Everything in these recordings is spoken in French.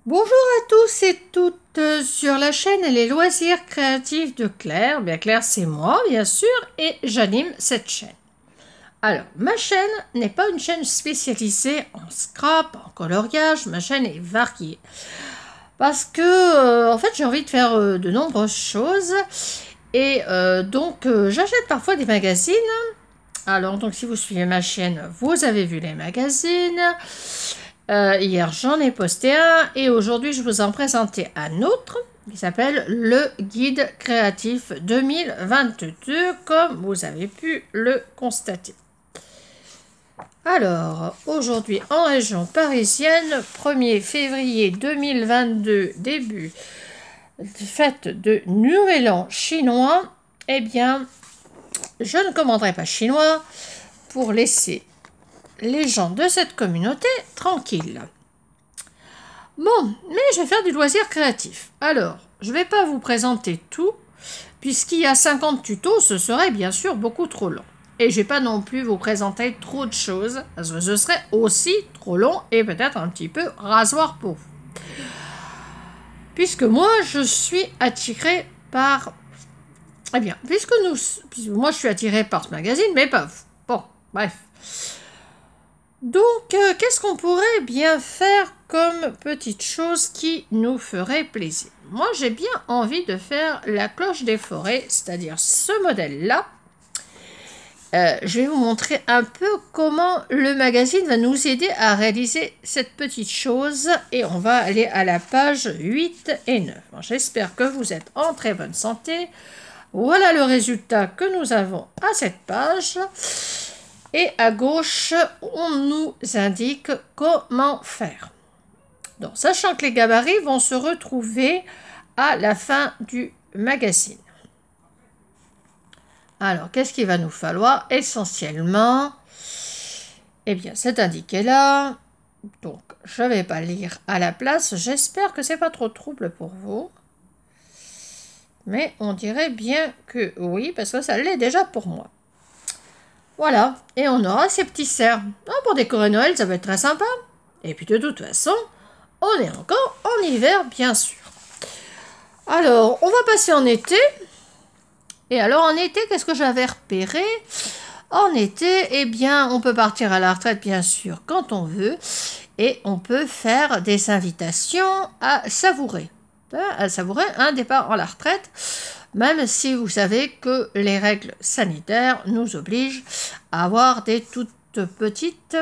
Bonjour à tous et toutes sur la chaîne Les Loisirs Créatifs de Claire. Bien Claire, c'est moi, bien sûr, et j'anime cette chaîne. Alors, ma chaîne n'est pas une chaîne spécialisée en scrap, en coloriage. Ma chaîne est variée. Parce que, en fait, j'ai envie de faire de nombreuses choses. Et donc, j'achète parfois des magazines. Alors, donc, si vous suivez ma chaîne, vous avez vu les magazines. Hier, j'en ai posté un et aujourd'hui, je vous en présentais un autre qui s'appelle le Guide créatif 2022, comme vous avez pu le constater. Alors, aujourd'hui, en région parisienne, 1er février 2022, début fête de Nouvel An chinois, eh bien, je ne commanderai pas chinois pour laisser les gens de cette communauté tranquilles. Bon, mais je vais faire du loisir créatif. Alors, je ne vais pas vous présenter tout, puisqu'il y a 50 tutos, ce serait bien sûr beaucoup trop long. Et je ne vais pas non plus vous présenter trop de choses, parce que ce serait aussi trop long et peut-être un petit peu rasoir pour vous. Puisque moi, je suis attirée par... Eh bien, moi, je suis attirée par ce magazine, mais pas vous. Bon, bref. Donc, qu'est-ce qu'on pourrait bien faire comme petite chose qui nous ferait plaisir? Moi, j'ai bien envie de faire la cloche des forêts, c'est-à-dire ce modèle-là. Je vais vous montrer un peu comment le magazine va nous aider à réaliser cette petite chose. Et on va aller à la page 8 et 9. Bon, j'espère que vous êtes en très bonne santé. Voilà le résultat que nous avons à cette page. Et à gauche, on nous indique comment faire. Donc, sachant que les gabarits vont se retrouver à la fin du magazine. Alors, qu'est-ce qu'il va nous falloir? Essentiellement, eh bien, c'est indiqué là. Donc, je ne vais pas lire à la place. J'espère que ce n'est pas trop trouble pour vous. Mais on dirait bien que oui, parce que ça l'est déjà pour moi. Voilà, et on aura ces petits cerfs. Pour décorer Noël, ça va être très sympa. Et puis de toute façon, on est encore en hiver, bien sûr. Alors, on va passer en été. Et alors, en été, qu'est-ce que j'avais repéré? En été, eh bien, on peut partir à la retraite, bien sûr, quand on veut. Et on peut faire des invitations à savourer. À savourer un départ à la retraite. Même si vous savez que les règles sanitaires nous obligent à avoir des toutes petites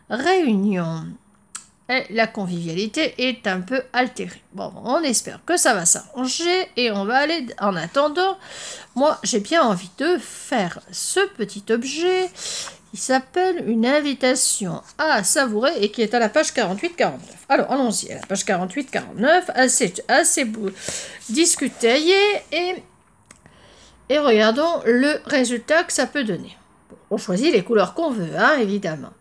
réunions. Et la convivialité est un peu altérée. Bon, on espère que ça va s'arranger et on va aller en attendant. Moi, j'ai bien envie de faire ce petit objet qui s'appelle une invitation à savourer et qui est à la page 48-49. Alors, allons-y, à la page 48-49, assez discuté et regardons le résultat que ça peut donner. Bon, on choisit les couleurs qu'on veut, hein, évidemment.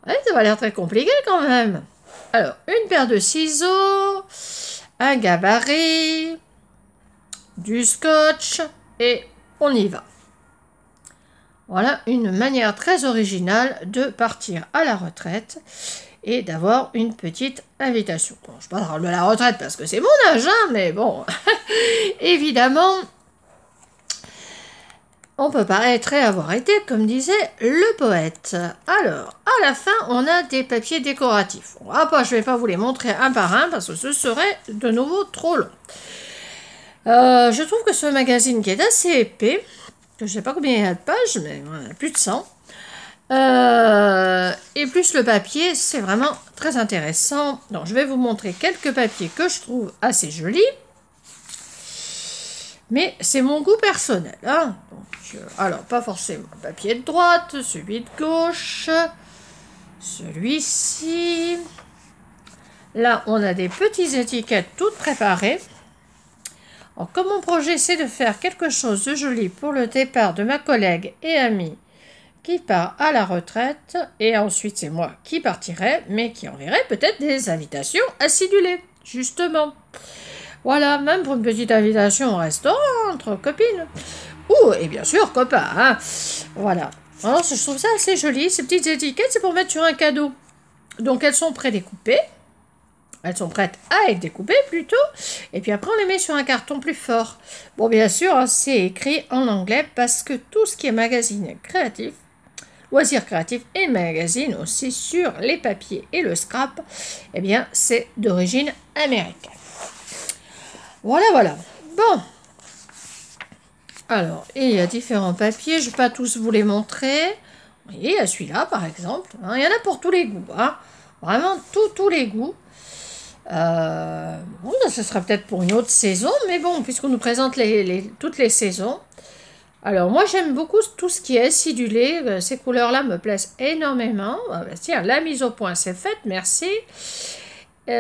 Ouais, ça va l'air très compliqué quand même. Alors, une paire de ciseaux, un gabarit, du scotch et on y va. Voilà une manière très originale de partir à la retraite et d'avoir une petite invitation. Bon, je parle de la retraite parce que c'est mon âge, hein, mais bon, évidemment, on peut paraître avoir été, comme disait le poète. Alors, à la fin, on a des papiers décoratifs. Bon, je ne vais pas vous les montrer un par un parce que ce serait de nouveau trop long. Je trouve que ce magazine qui est assez épais, je ne sais pas combien il y a de pages, mais voilà, plus de 100. Et plus le papier, c'est vraiment très intéressant. Donc, je vais vous montrer quelques papiers que je trouve assez jolis. Mais c'est mon goût personnel. Hein. Donc, alors, pas forcément le papier de droite, celui de gauche, celui-ci. Là, on a des petites étiquettes toutes préparées. Alors, comme mon projet, c'est de faire quelque chose de joli pour le départ de ma collègue et amie qui part à la retraite, et ensuite c'est moi qui partirai, mais qui enverrai peut-être des invitations acidulées, justement. Voilà, même pour une petite invitation au restaurant, entre copines. Et bien sûr, copains, hein. Voilà. Alors, je trouve ça assez joli, ces petites étiquettes, c'est pour mettre sur un cadeau. Donc, elles sont prédécoupées. Elles sont prêtes à être découpées plutôt. Et puis après, on les met sur un carton plus fort. Bon, bien sûr, hein, c'est écrit en anglais parce que tout ce qui est magazine créatif, loisirs créatifs et magazine aussi sur les papiers et le scrap, eh bien, c'est d'origine américaine. Voilà, voilà. Bon. Alors, il y a différents papiers. Je ne vais pas tous vous les montrer. Vous voyez, il y a celui-là, par exemple. Hein, il y en a pour tous les goûts. Hein. Vraiment, tous les goûts. Bon, ce sera peut-être pour une autre saison, mais bon, puisqu'on nous présente toutes les saisons. Alors, moi, j'aime beaucoup tout ce qui est acidulé. Ces couleurs-là me plaisent énormément. Ah, bah, tiens, la mise au point, c'est faite, merci. Ça,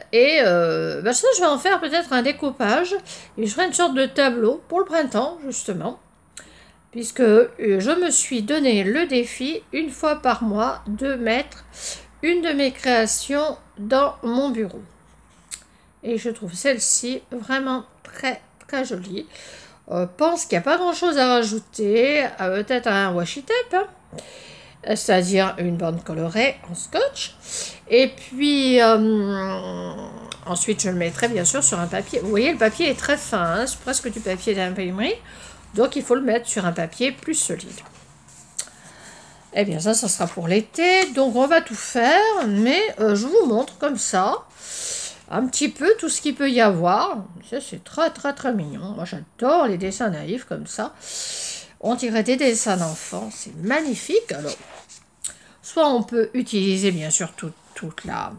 je vais en faire peut-être un découpage. Et je ferai une sorte de tableau pour le printemps, justement. Puisque je me suis donné le défi, une fois par mois, de mettre une de mes créations dans mon bureau. Et je trouve celle-ci vraiment très très jolie. Pense qu'il n'y a pas grand chose à rajouter, peut-être un washi tape, hein, c'est-à-dire une bande colorée en scotch. Et puis ensuite je le mettrai bien sûr sur un papier. Vous voyez, le papier est très fin, hein, c'est presque du papier d'imprimerie, donc il faut le mettre sur un papier plus solide. Eh bien, ça sera pour l'été. Donc, on va tout faire, mais je vous montre comme ça, un petit peu tout ce qu'il peut y avoir. C'est très, très, très mignon. Moi, j'adore les dessins naïfs comme ça. On dirait des dessins d'enfants. C'est magnifique. Alors, soit on peut utiliser, bien sûr, toute la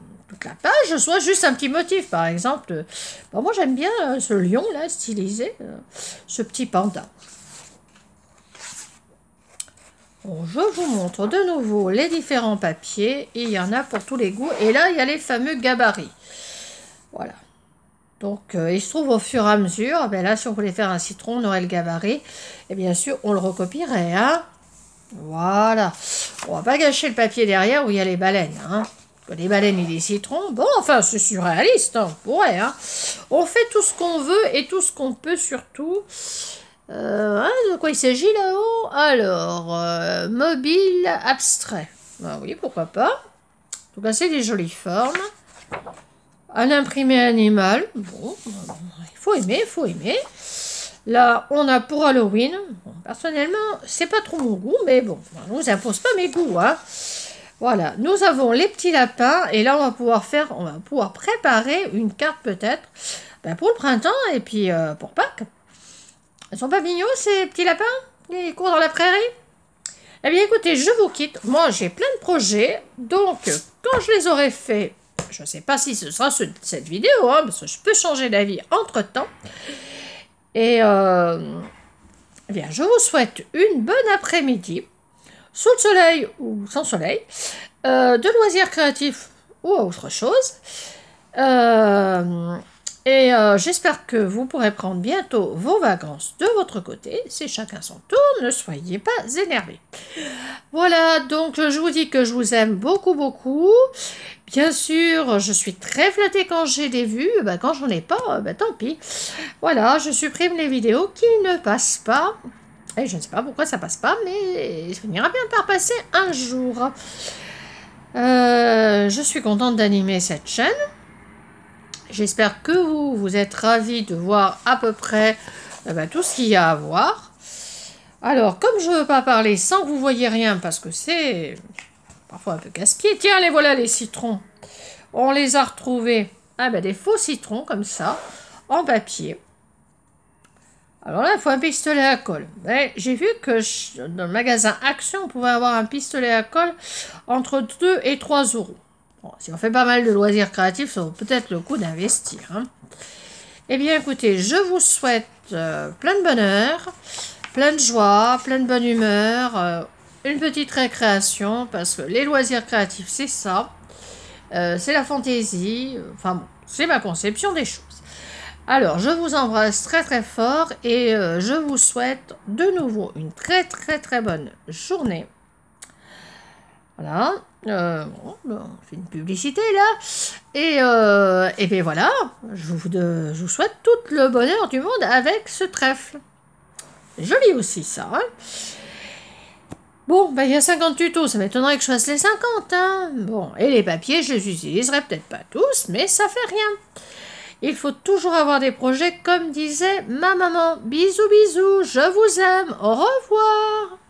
page, soit juste un petit motif. Par exemple, moi, j'aime bien ce lion, là, stylisé, ce petit panda. Bon, je vous montre de nouveau les différents papiers. Il y en a pour tous les goûts. Et là, il y a les fameux gabarits. Voilà. Donc, il se trouve au fur et à mesure. Ben là, si on voulait faire un citron, on aurait le gabarit. Et bien sûr, on le recopierait. Hein. Voilà. On va pas gâcher le papier derrière où il y a les baleines. Hein. Les baleines et les citrons. Bon, enfin, c'est surréaliste. Hein. On pourrait. Hein. On fait tout ce qu'on veut et tout ce qu'on peut surtout. De quoi il s'agit là-haut? Alors, mobile abstrait. Ben oui, pourquoi pas. En tout cas, c'est des jolies formes. Un imprimé animal. Bon, il faut aimer, il faut aimer. Là, on a pour Halloween. Bon, personnellement, c'est pas trop mon goût, mais bon, on ne vous impose pas mes goûts. Hein. Voilà, nous avons les petits lapins. Et là, on va pouvoir préparer une carte peut-être pour le printemps et puis pour Pâques. Ils sont pas mignons, ces petits lapins? Ils courent dans la prairie? Eh bien, écoutez, je vous quitte. Moi, j'ai plein de projets. Donc, quand je les aurai faits, je ne sais pas si ce sera cette vidéo, hein, parce que je peux changer d'avis entre-temps. Et, eh bien, je vous souhaite une bonne après-midi, sous le soleil ou sans soleil, de loisirs créatifs ou autre chose. J'espère que vous pourrez prendre bientôt vos vacances de votre côté. C'est chacun son tour, ne soyez pas énervés. Voilà, donc je vous dis que je vous aime beaucoup, beaucoup. Bien sûr, je suis très flattée quand j'ai des vues. Quand j'en ai pas, tant pis. Voilà, je supprime les vidéos qui ne passent pas. Et je ne sais pas pourquoi ça passe pas, mais ça finira bien par passer un jour. Je suis contente d'animer cette chaîne. J'espère que vous êtes ravis de voir à peu près tout ce qu'il y a à voir. Alors, comme je ne veux pas parler sans que vous voyez rien, parce que c'est parfois un peu casse-pied. Tiens, les voilà les citrons. On les a retrouvés. Des faux citrons, comme ça, en papier. Alors là, il faut un pistolet à colle. J'ai vu que dans le magasin Action, on pouvait avoir un pistolet à colle entre 2 et 3 euros. Bon, si on fait pas mal de loisirs créatifs, ça vaut peut-être le coup d'investir. Hein. Eh bien, écoutez, je vous souhaite plein de bonheur, plein de joie, plein de bonne humeur, une petite récréation, parce que les loisirs créatifs, c'est ça. C'est la fantaisie. Enfin bon, c'est ma conception des choses. Alors, je vous embrasse très très fort et je vous souhaite de nouveau une très très très bonne journée. Voilà. On fait une publicité là. Et bien voilà, je vous souhaite tout le bonheur du monde avec ce trèfle. C'est joli aussi ça. Hein. Bon, bah il y a 50 tutos, ça m'étonnerait que je fasse les 50, hein. Bon, et les papiers, je les utiliserai peut-être pas tous, mais ça fait rien. Il faut toujours avoir des projets, comme disait ma maman. Bisous, bisous, je vous aime, au revoir.